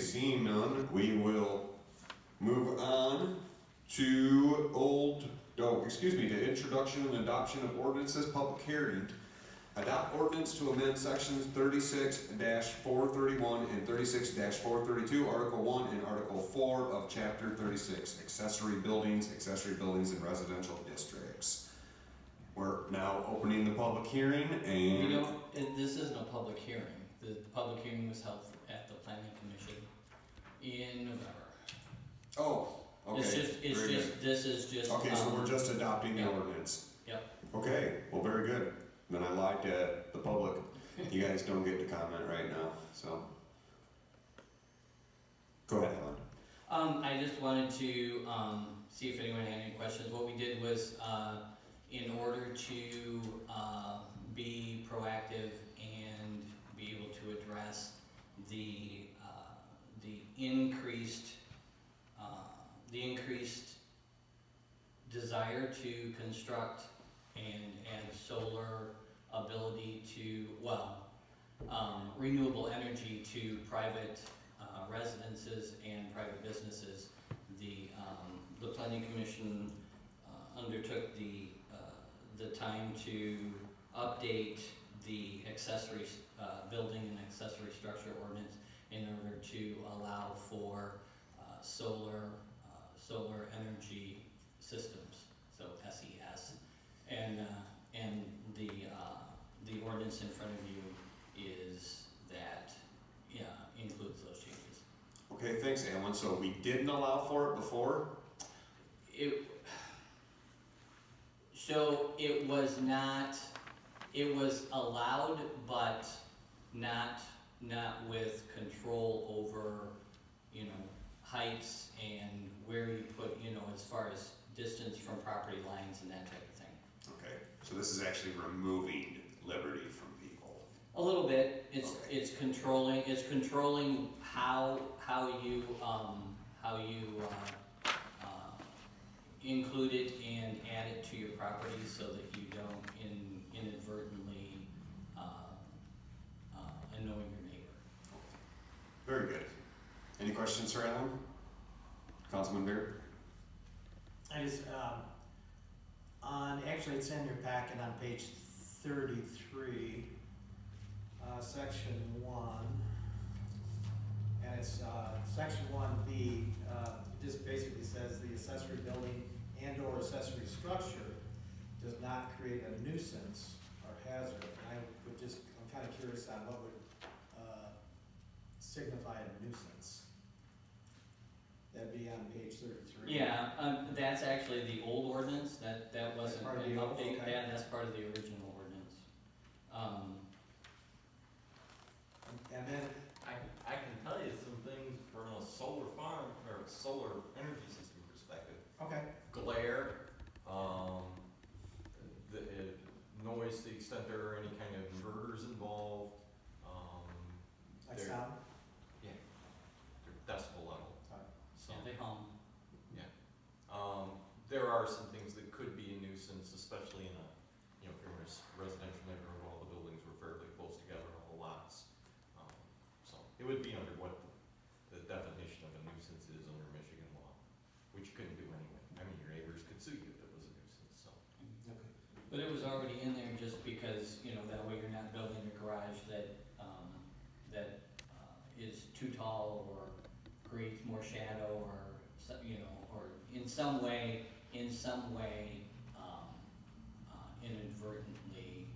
seeing none, we will move on to to introduction and adoption of ordinances, public hearing. Adopt ordinance to amend sections 36-431 and 36-432, Article 1 and Article 4 of Chapter 36, accessory buildings in residential districts. We're now opening the public hearing and... This isn't a public hearing. The public hearing was held at the Planning Commission in November. Oh, okay. This is just. Okay, so we're just adopting the ordinance. Yep. Okay, well, very good. Then I lied to the public. You guys don't get to comment right now, so. Go ahead, Helen. I just wanted to see if anyone had any questions. What we did was, in order to be proactive and be able to address the increased desire to construct and add solar ability to, renewable energy to private residences and private businesses, the Planning Commission undertook the time to update the accessory building and accessory structure ordinance in order to allow for solar energy systems, so SES, and the ordinance in front of you is that includes those changes. Okay, thanks, Alan. So we didn't allow for it before? It was allowed, but not with control over, heights and where you put, as far as distance from property lines and that type of thing. Okay, so this is actually removing liberty from people. A little bit. It's controlling how you include it and add it to your property so that you don't inadvertently annoy your neighbor. Very good. Any questions for Alan? Councilman Beard? I just, actually it's in your packet on page 33, section 1, and it's section 1B, it just basically says the accessory building and or accessory structure does not create a nuisance or hazard. And I'm kind of curious on what would signify a nuisance. That'd be on page 33. Yeah, that's actually the old ordinance. That wasn't part of an the old, update. okay. That's part of the original ordinance. And then I can tell you some things from a solar farm or solar energy system perspective. okay. Glare, the noise to the extent there are any kind of inverters involved. Like they're- sound? Yeah, they're decibel level. So, Yeah, they hum. there are some things that could be a nuisance, especially in a, if you're in a residential neighborhood, all the buildings were fairly close together, all the lots. So it would be under what the definition of a nuisance is under Michigan law, which you couldn't do anyway. I mean, your neighbors could sue you if it was a nuisance, so. Okay. But it was already in there just because, that way you're not building a garage that is too tall or creates more shadow or, or in some way, inadvertently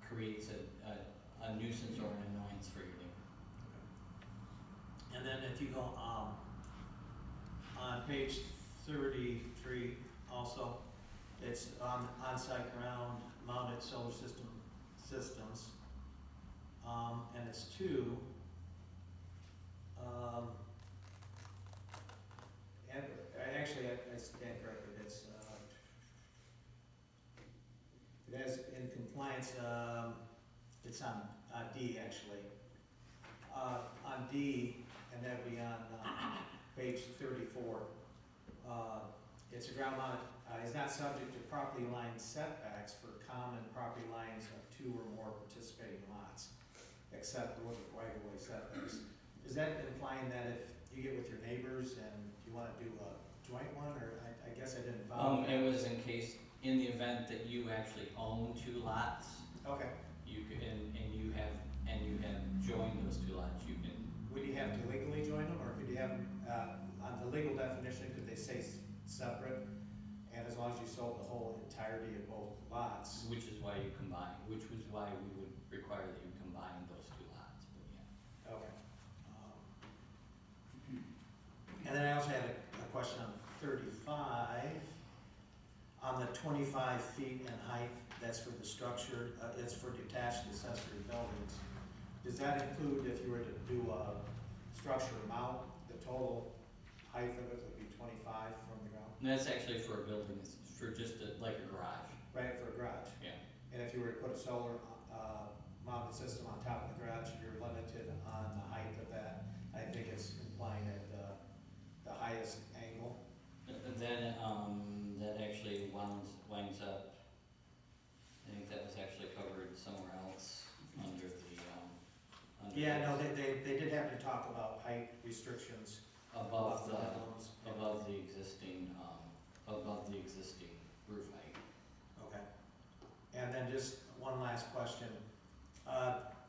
creates a nuisance or an annoyance for your neighbor. And then if you go on page 33 also, it's on-site ground mounted solar systems, and it's two. And I stand corrected. It has in compliance. It's on D actually. On D, and that'd be on page 34. It's a ground mount. Is not subject to property line setbacks for common property lines of two or more participating lots. except those right-of-way setbacks. Is that implying that if you get with your neighbors and you wanna do a joint one, or I guess I didn't follow that? It was in case, in the event that you actually own two lots, Okay, you could, and you have joined those two lots, you can. would you have to legally join them, or could you have them, on the legal definition, could they say separate? And as long as you sold the whole entirety of both lots? Which is why you combine, which was why we would require that you combine those two lots, but yeah. Okay. And then I also had a question on 35, on the 25 feet in height, that's for the structure, it's for detached accessory buildings. Does that include if you were to do a structure mount, the total height of it would be 25 from the ground? And that's actually for a building, it's for just like a garage, Right, for a garage? yeah. And if you were to put a solar mounted system on top of the garage, you're limited on the height of that. I think it's implying at the highest angle. And then, that actually winds up, I think that was actually covered somewhere else under the, under. Yeah, no, they did have to talk about height restrictions. Above the, bedrooms. above the existing roof height. Okay. And then just one last question.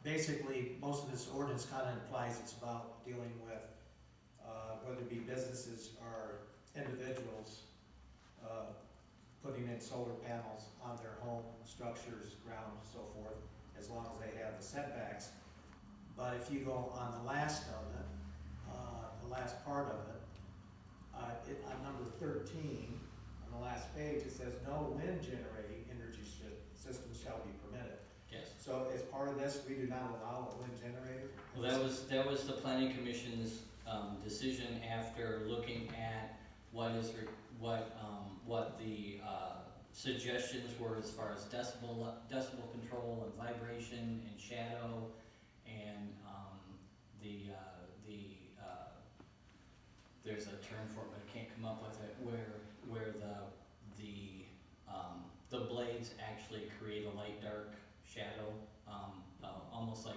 Basically, most of this ordinance kind of implies it's about dealing with, whether it be businesses or individuals, putting in solar panels on their home structures, ground, and so forth, as long as they have the setbacks. But if you go on the last of it, the last part of it, on number 13, on the last page, it says, no wind generating energy systems shall be permitted. Yes. So as part of this, we do not allow a wind generator? Well, that was the planning commission's, decision after looking at what the, suggestions were as far as decibel control and vibration and shadow and, there's a term for it, but I can't come up with it, where the blades actually create a light dark shadow, almost like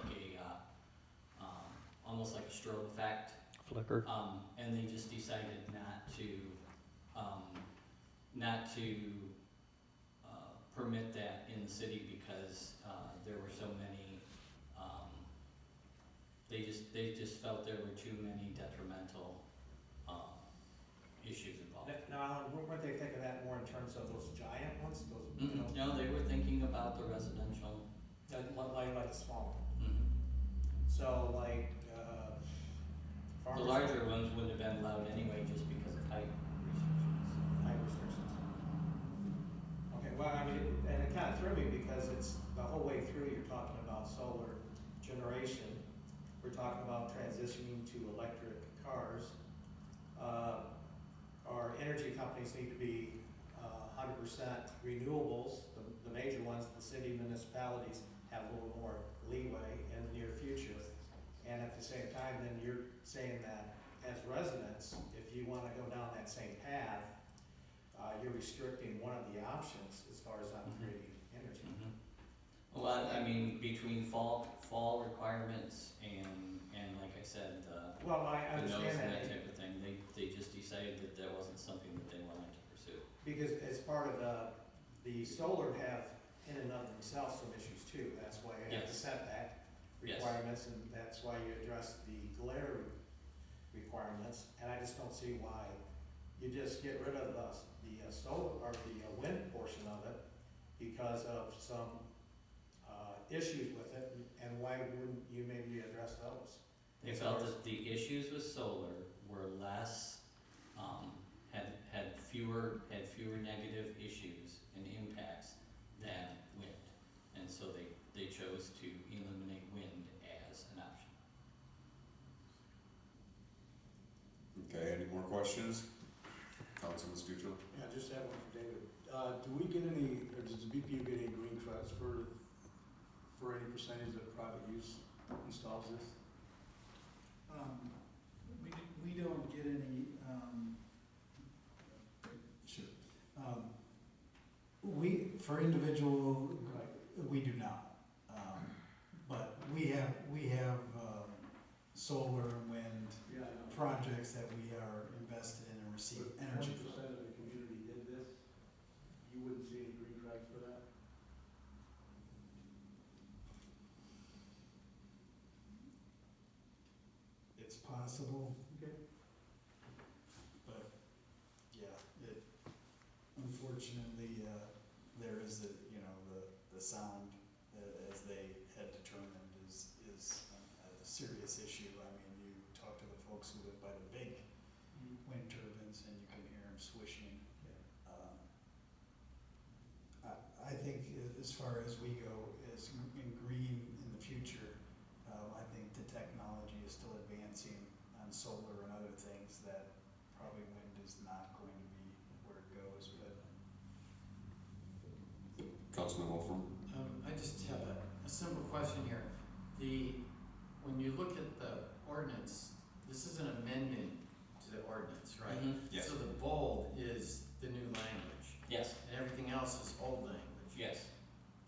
a strobe effect. Flicker. And they just decided not to permit that in the city because, there were so many, they just felt there were too many detrimental, issues involved. Now, weren't they thinking that more in terms of those giant ones, those, you know, No, they were thinking about the residential. like the small one? Mhm. So like, The farmers. larger ones wouldn't have been allowed anyway just because of height restrictions. Height restrictions. Okay, well, I mean, and it kind of threw me because it's, the whole way through, you're talking about solar generation. We're talking about transitioning to electric cars. Our energy companies need to be 100% renewables. The major ones, the city municipalities, have a little more leeway in the near future. And at the same time, then you're saying that as residents, if you want to go down that same path, you're restricting one of the options as far as not creating energy. Mhm. Well, I mean, between fall requirements and like I said, Well, I the no's understand and that, that type of thing, they just decided that that wasn't something that they wanted to pursue. because as part of the solar have in and of themselves some issues too. That's why you have the Yes. setback Yes. requirements, and that's why you address the glare requirements. And I just don't see why you just get rid of the solar, or the wind portion of it because of some issues with it, and why wouldn't you maybe address those? They felt that the issues with solar were less, had fewer negative issues and impacts than wind. And so they chose to eliminate wind as an option. Okay, any more questions? Councilman Stuchel? Yeah, I just have one for David. Do we get any, or does the BPU get any green credits for any percentage that private use installs this? We don't get any, sure. For individual, we do not. But we possible. Okay. But, yeah, it, unfortunately, there is the, you know, the sound, as they had determined is a serious issue. I mean, you talk to the folks who live by the big wind turbines and you can hear them swishing. I think as far as we go, as in green in the future, I think the technology is still advancing on solar and other things that probably wind is not going to be where it goes, but. Councilman Wolfram? I just have a simple question here. When you look at the ordinance, this is an amendment to the ordinance, right? Yes. So the bold is the new language, Yes, and everything else is old language. yes.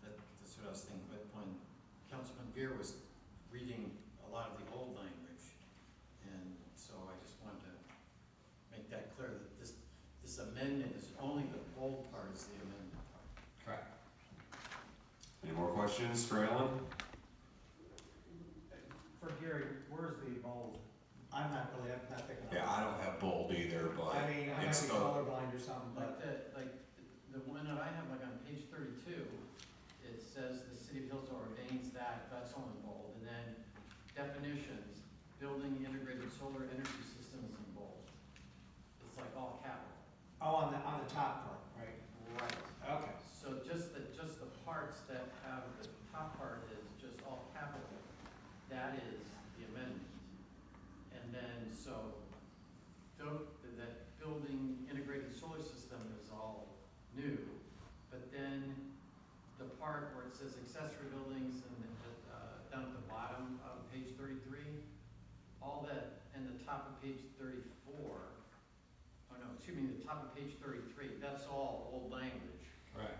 That's what I was thinking, but when Councilman Beer was reading a lot of the old language, and so I just wanted to make that clear that this amendment is only the bold part is the amendment part. Correct. Any more questions for Alan? For Gary, where's the bold? I'm not picking up. Yeah, I don't have bold either, but I mean, I might it's be colorblind or something, but. Like the one that I have, like on page 32, it says the city of Hillsdale ordains that, that's only bold, and then definitions, building integrated solar energy systems in bold. It's like all capital. Oh, on the top part, right? Right. Okay. So just the parts that have, the top part is just all capital, that is the amendment. And then, so, that building integrated solar system is all new, but then the part where it says accessory buildings and down at the bottom of page 33, all that, and the top of page 34, oh no, excuse me, the top of page 33, that's all old language. Right.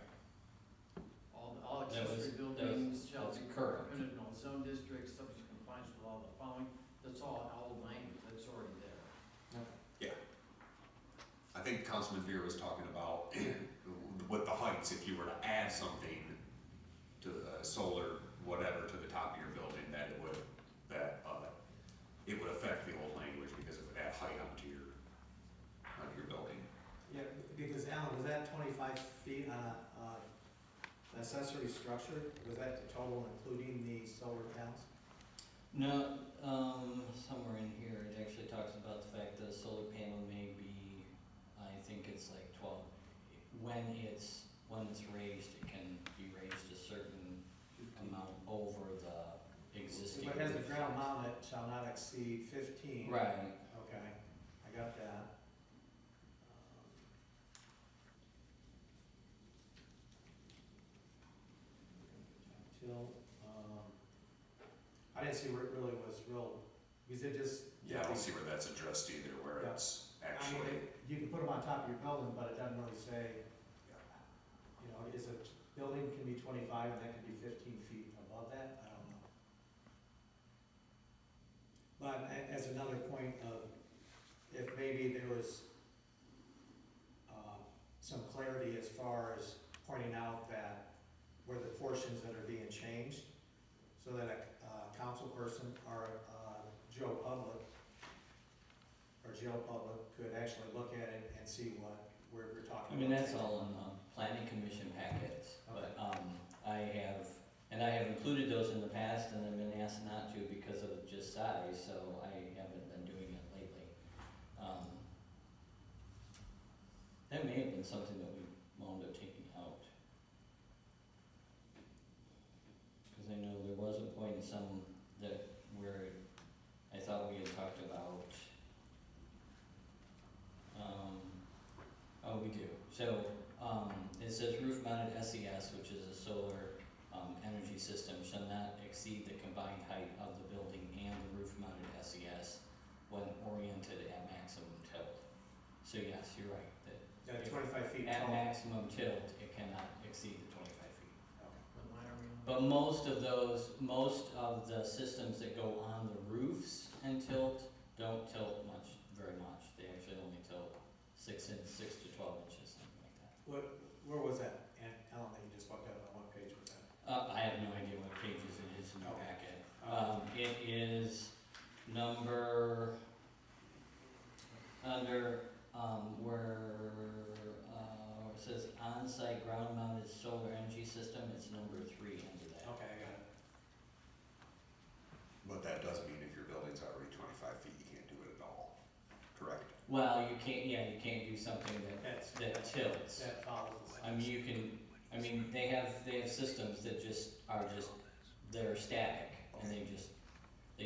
All That was- accessory buildings shall that's be correct. permitted in all zone districts, subject to compliance with all the following, that's all old language, that's already there. yeah. I think Councilman Veer was talking about with the heights, if you were to add something to the solar, whatever, to the top of your building, that it would affect the old language because it would add height onto your building. Yeah, because Alan, was that 25 feet on an accessory structure? Was that the total including the solar panels? No, somewhere in here, it actually talks about the fact that a solar panel may be, I think it's like 12, when it's raised, it can be raised a certain amount over the existing. But as the roof. ground mount, it shall not exceed 15. Right, Okay, I got that. Till, I didn't see where it really was real, because it just. Yeah, I don't see where that's addressed either, where Yeah. it's I actually. mean, you can put them on top of your building, but it doesn't really say, you know, is a building can be 25 and that can be 15 feet above that? I don't know. But as another point of, if maybe there was some clarity as far as pointing out that where the portions that are being changed, so that a council person or Joe Public could actually look at it and see what we're talking about. I mean, that's all in the planning commission packets, but, I have included those in the past and I've been asked not to because of just size, so I haven't been doing it lately. That may have been something that we wound up taking out. Cause I know there was a point in some where I thought we had talked about, oh, we do. So, it says roof mounted SES, which is a solar, energy system, shall not exceed the combined height of the building and the roof mounted SES when oriented at maximum tilt. So yes, you're right, that 25 feet at tall. maximum tilt, it cannot exceed the 25 feet. What line are we on? But most of the systems that go on the roofs and tilt, don't tilt very much. They actually only tilt 6 to 12 inches, something like that. Where was that? And Alan, that you just walked out on, what page was that? I have no idea what pages it is in the Okay. packet. It is number, Well, you can't do something that tilts. That follows the. I mean, they have systems that they're static, and they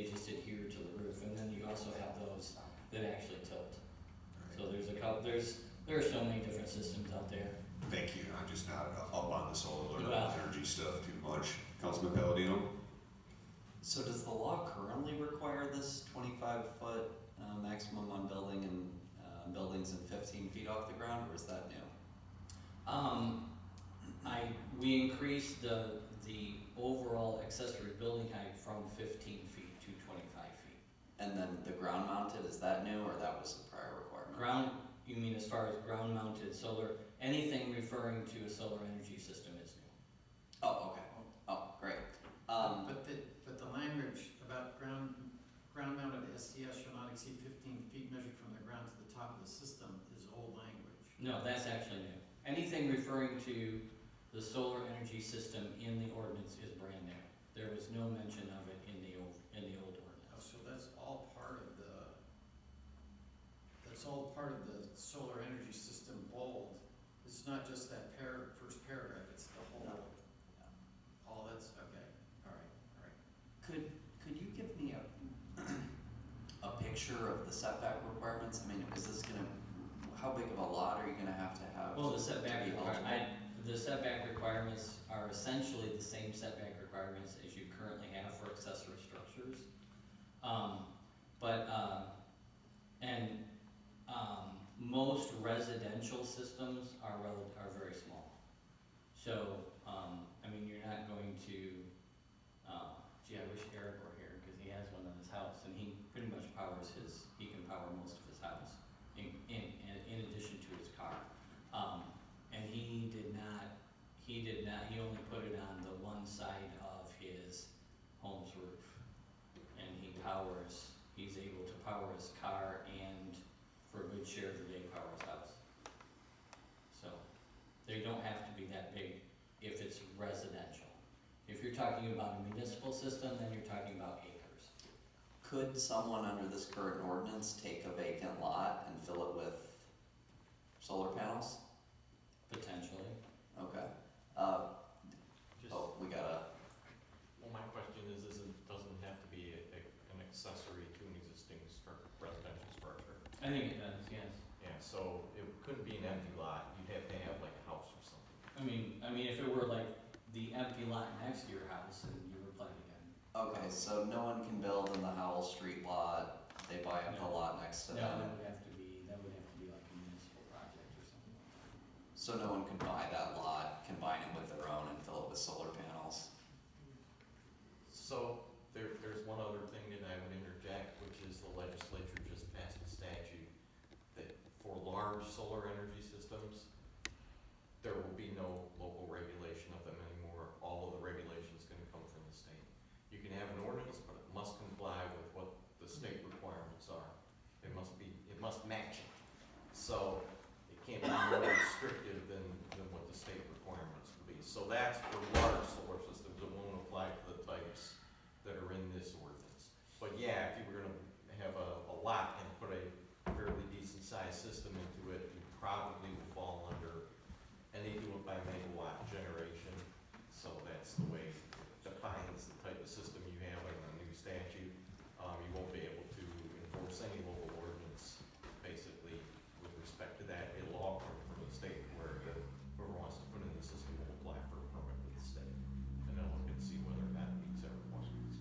just adhere to the roof, and then you also have those that actually tilt. So there are so many different systems out there. Thank you, I'm just not up on the solar Well- energy stuff too much. Councilman Palladino? So does the law currently require this 25-foot maximum on building and buildings and 15 feet off the ground, or is that new? We increased the overall accessory building height from 15 feet to 25 feet. And then the ground mounted, is that new, or that was the prior requirement? Ground, you mean as far as ground mounted solar, anything referring to a solar energy system is new. Oh, okay. Oh, great. But the language about ground mounted STS shall not exceed 15 feet measured from the ground to the top of the system is old language. No, that's actually new. Anything referring to the solar energy system in the ordinance is brand new. There was no mention of it in the old Oh, ordinance. so that's all part of the solar energy system bold. It's not just that first paragraph, it's the whole. No. All that's, okay, all right. Could you give me a picture of the setback requirements? I mean, is this gonna, how big of a lot are you gonna have to have? Well, to be eligible? the setback requirements are essentially the same setback requirements as you currently have for accessory structures. Most residential systems are very small. So, I mean, you're not going to, I wish Eric were here, because he has one in his house, and he pretty much he can power most of his house, in addition to his car. And he only put it on the one side of his home's roof. And he's able to power his car and for a good share of the day power his house. So, they don't have to be that big if it's residential. If you're talking about a municipal system, then you're talking about acres. Could someone under this current ordinance take a vacant lot and fill it with solar panels? Potentially. Okay. Just, We gotta, well, my question is it doesn't have to be an accessory to an existing residential structure. I think it does, yes. Yeah, so it couldn't be an empty lot, you'd have to have like a house or something. I mean, if it were like the empty lot next to your house and you were planning on. okay, so no one can build in the Howell Street lot, they buy up the No. lot next to No, them. that would have to be like a municipal project or something like that. So no one can buy that lot, combine it with their own and fill it with solar panels? So, there's one other thing that I would interject, which is the legislature just passed a statute that for large solar energy systems, there will be no local regulation of them anymore. All of the regulation is gonna come from the state. You can have an ordinance, but it must comply with what the state requirements are. It must match it. So, it can't be more restrictive than what the state requirements will be. So that's for large solar systems, it won't apply to the types that are in this ordinance. But yeah, if you were gonna have a lot and put a fairly decent sized system into it, you probably would fall under, and they do it by megawatt generation. So that's the way it defines the type of system you have in the new statute. You won't be able to enforce any local ordinance, basically, with respect to that. It'll all come from the state where whoever wants to put in the system will apply for a permit with the state. And they'll look and see whether or not it meets their requirements.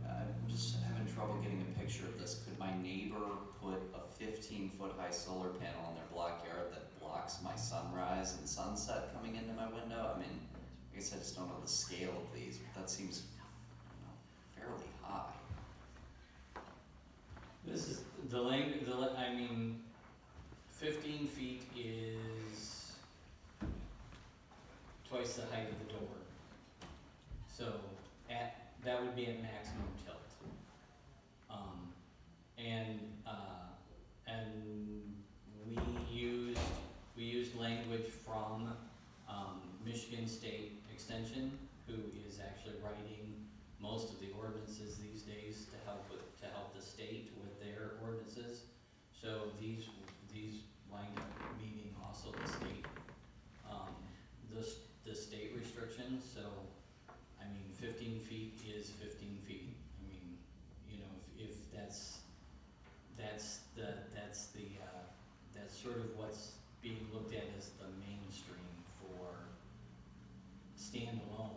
I'm just having trouble getting a picture of this. Could my neighbor put a 15-foot high solar panel in their backyard that blocks my sunrise and sunset coming into my window? I mean, I guess I just don't know the scale of these, but that seems, fairly high. This is, 15 feet is twice the height of the door. So, that would be at maximum tilt. We used language from Michigan State Extension, who is actually writing most of the ordinances these days to help the state with their ordinances. So these wind up meeting also the state, the state restrictions, so, I mean, 15 feet is 15 feet. I mean, you know, if that's sort of what's being looked at as the mainstream for standalone,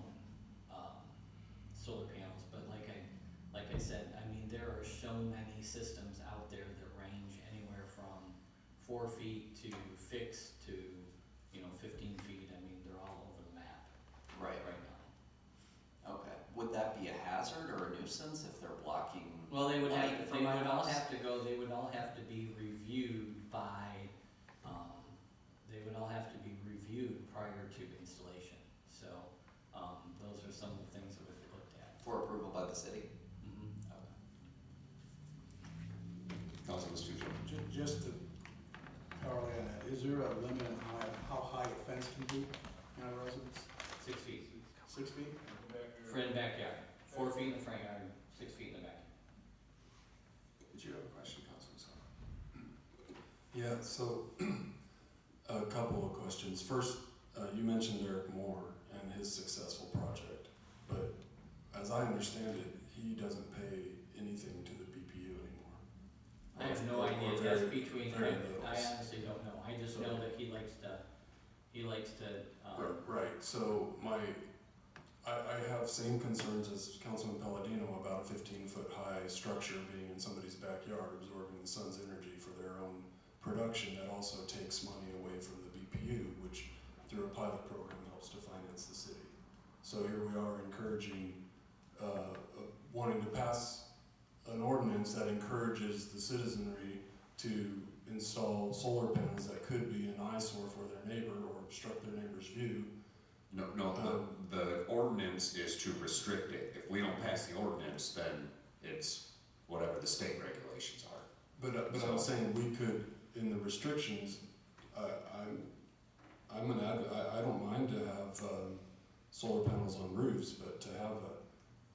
solar panels, but like I said, I mean, there are so many systems out there that range anywhere from 4 feet to fixed to, 15 feet. I mean, they're all over the map Right. now. Okay. Would that be a hazard or a nuisance if they're blocking? Well, they would light from my house? they would all have to be reviewed by, prior to installation. So, those are some of the things that would be looked at. For approval by the city? Mhm. Okay. Councilman Stucci. Just to correlate on that, is there a limit on how high a fence can be in a residence? 6 feet. 6 feet? For in the backyard. 4 feet in the front yard, 6 feet in the backyard. Did you have a question, Councilman Sal? Yeah, so a couple of questions. First, you mentioned Eric Moore and his successful project, but as I understand it, he doesn't pay anything to the BPU anymore. I have no Or idea, very- that's between very him, little. I honestly don't know, I just know that he likes to, Right, so I have same concerns as Councilman Palladino about a 15-foot high structure being in somebody's backyard, absorbing the sun's energy for their own production. That also takes money away from the BPU, which through a pilot program helps to finance the city. So here we are encouraging, wanting to pass an ordinance that encourages the citizenry to install solar panels that could be an eyesore for their neighbor or obstruct their neighbor's view. No, the ordinance is to restrict it. If we don't pass the ordinance, then it's whatever the state regulations are. But I'm saying we could, in the restrictions, I don't mind to have solar panels on roofs, but to have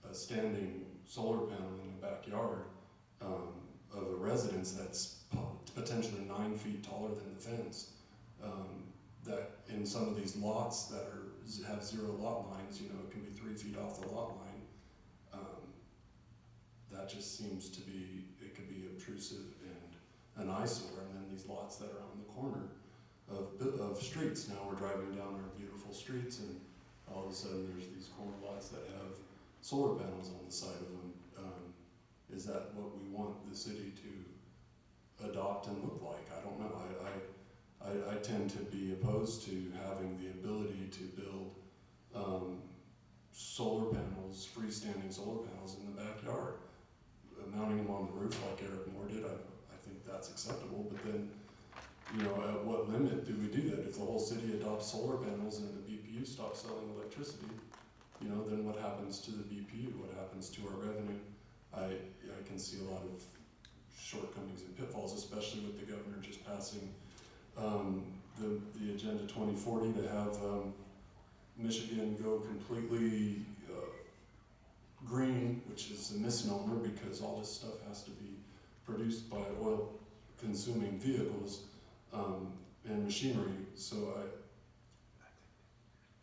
a standing solar panel in the backyard of a residence that's potentially 9 feet taller than the fence, that in some of these lots that have 0 lot lines, it can be 3 feet off the lot line. That just seems to be, it could be obtrusive and an eyesore. And then these lots that are on the corner of streets. Now we're driving down our beautiful streets, and all of a sudden there's these corner lots that have solar panels on the side of them. Is that what we want the city to adopt and look like? I don't know. I tend to be opposed to having the ability to build solar panels, freestanding solar panels in the backyard. Mounting them on the roof like Eric Moore did, I think that's acceptable, but then, at what limit do we do that? If the whole city adopts solar panels and the BPU stops selling electricity, then what happens to the BPU? What happens to our revenue? I can see a lot of shortcomings and pitfalls, especially with the governor just passing the Agenda 2040 to have Michigan go completely green, which is a misnomer because all this stuff has to be produced by oil-consuming vehicles and machinery. So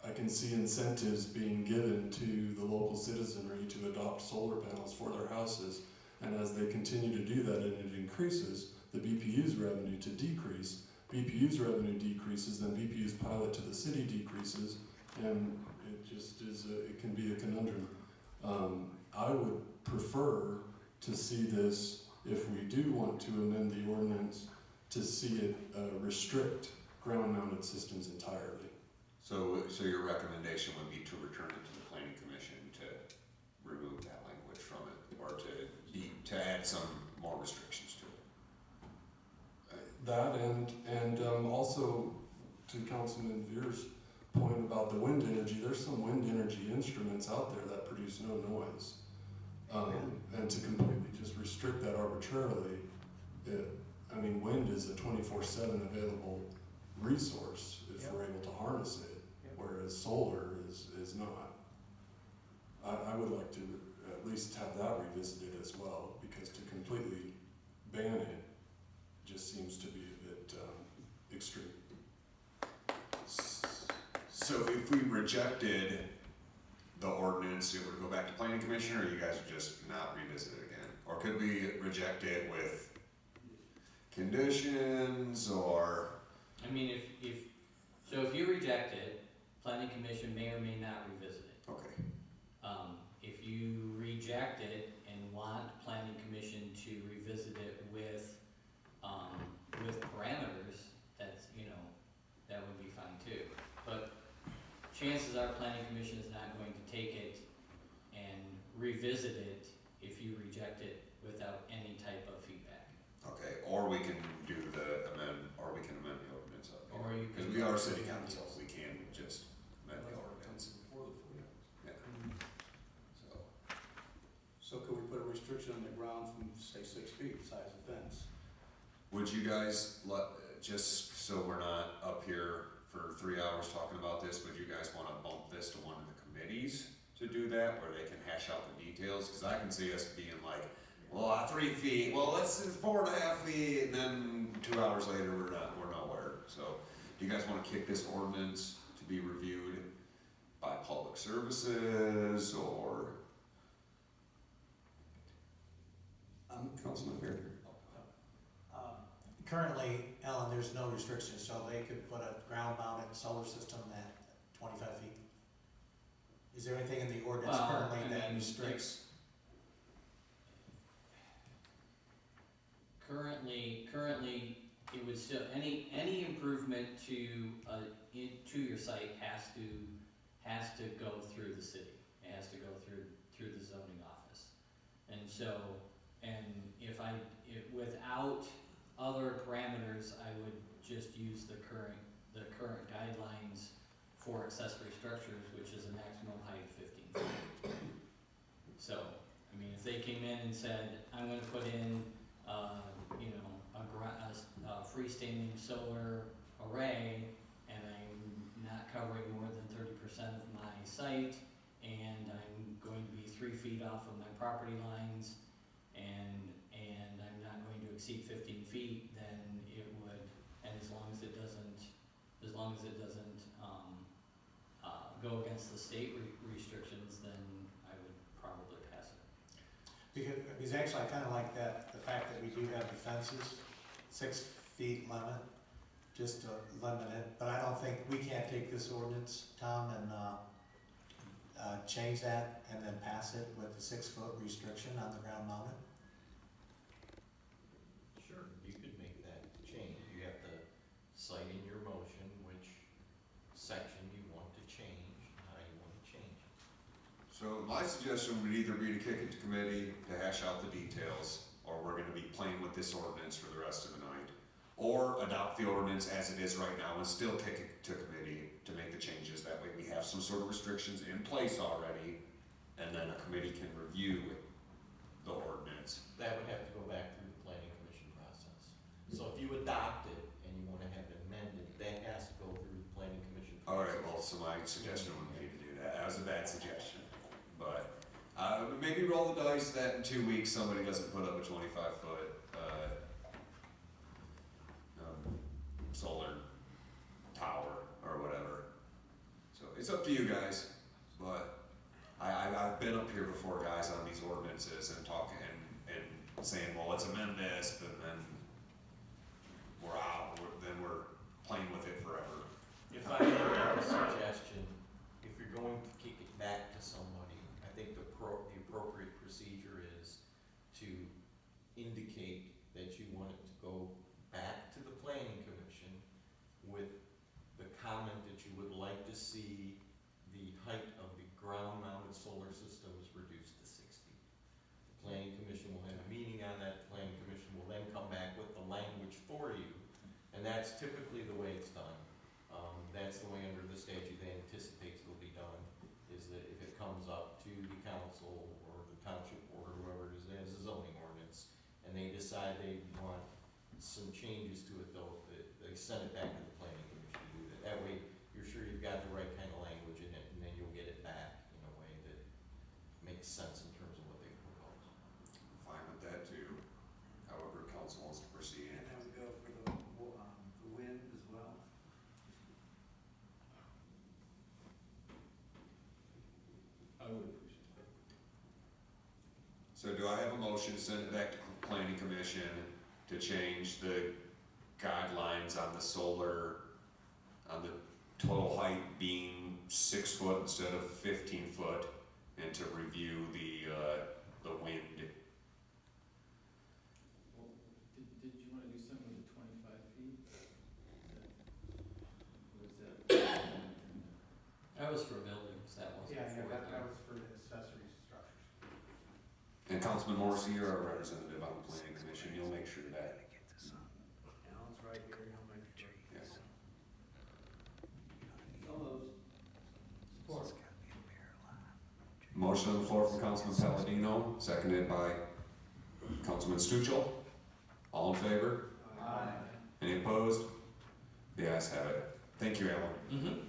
I can see incentives being given to the local citizenry to adopt solar panels for their houses, and as they continue to do that and it increases, the BPU's revenue to decrease. BPU's revenue decreases, then BPU's pilot to the city decreases, and it just is, it can be a conundrum. I would prefer to see this, if we do want to amend the ordinance, to see it restrict ground-mounted systems entirely. So your recommendation would be to return it to the planning commission to remove that language from it, or to add some more restrictions to it? That and also to Councilman Veer's point about the wind energy, there's some wind energy instruments out there that produce no noise. And to completely just restrict that arbitrarily, wind is a 24/7 available resource if we're able to harness it, whereas solar is not. I would like to at least have that revisited as well, because to completely ban it just seems to be a bit extreme. So if we rejected the ordinance, it would go back to planning commission, or you guys would just not revisit it again? Or could we reject it with conditions, or? I mean, if you reject it, planning commission may or may not revisit it. Okay, If you reject it and want planning commission to revisit it with parameters, that's, that would be fine too. But chances are planning commission is not going to take it and revisit it if you reject it without any type of feedback. okay, or we can do the amend the ordinance up here. Or you Because can- we are city council, we can just amend the ordinance. Yeah. So, So could we put a restriction on the ground from, say, 6 feet, size of fence? would you guys just so we're not up here for 3 hours talking about this, would you guys wanna bump this to one of the committees to do that, where they can hash out the details? Cause I can see us being like, well, 3 feet, well, let's do 4.5 feet, and then 2 hours later, we're nowhere. So, do you guys wanna kick this ordinance to be reviewed by public services, or? Councilman Beard. Currently, Ellen, there's no restriction, so they could put a ground-mounted solar system at 25 feet. Is there anything in the ordinance Well, currently I that mean, restricts? Currently, it would still, any improvement to your site has to go through the city. It has to go through the zoning office. And so, without other parameters, I would just use the current guidelines for accessory structures, which is a maximum height of 15 feet. So, I mean, if they came in and said, I'm gonna put in, a freestanding solar array, and I'm not covering more than 30% of my site, and I'm going to be 3 feet off of my property lines, and I'm not going to exceed 15 feet, then it would, and as long as it doesn't go against the state restrictions, then I would probably pass it. Because actually, I kinda like that, the fact that we do have the fences, 6 feet limit, just to limit it, but I don't think, we can't take this ordinance, Tom, and, change that and then pass it with the 6-foot restriction on the ground mounted? Sure, you could make that change. You have to cite in your motion which section you want to change, how you want to change it. So my suggestion would either be to kick it to committee to hash out the details, or we're gonna be playing with this ordinance for the rest of the night. Or adopt the ordinance as it is right now and still kick it to committee to make the changes. That way we have some sort of restrictions in place already, and then a committee can review the ordinance. That would have to go back through the planning commission process. So if you adopt it and you want to have it amended, that has to go through the planning commission process. Alright, well, so my suggestion would be to do that. That was a bad suggestion. But, maybe roll the dice that in 2 weeks somebody doesn't put up a 25-foot, solar tower or whatever. So it's up to you guys, but I've been up here before, guys, on these ordinances and talking and saying, well, let's amend this, but then we're out, then we're playing with it forever. If I may make a suggestion, if you're going to kick it back to somebody, I think the appropriate procedure is to indicate that you want it to go back to the planning commission with the comment that you would like to see the height of the ground-mounted solar systems reduced to 6 feet. The planning commission will have a meeting on that. The planning commission will then come back with the language for you, and that's typically the way it's done. That's the way under the statute they anticipate it'll be done, is that if it comes up to the council or the township board or whoever it is, as a zoning ordinance, and they decide they want some changes to it, they send it back to the planning commission to do that. That way, you're sure you've got the right kind of language in it, and then you'll get it back in a way that makes sense in terms of what I would appreciate it. So do I have a motion to send it back to planning commission to change the guidelines on the solar, on the total height being 6 foot instead of 15 foot, and to review the wind? Well, did you wanna do something with the 25 feet? Was that? That was for buildings, that wasn't Yeah, for. that was for the accessory structures. And Councilman Morrissey, you're our representative on the planning commission, you'll make sure that. Alan's right here, he'll make sure. Yes. Support. Motion on the floor from Councilman Palladino, seconded by Councilman Stuchel. All in favor? Aye. Any opposed? The ayes have it. Thank you, Alan. Mm-hmm.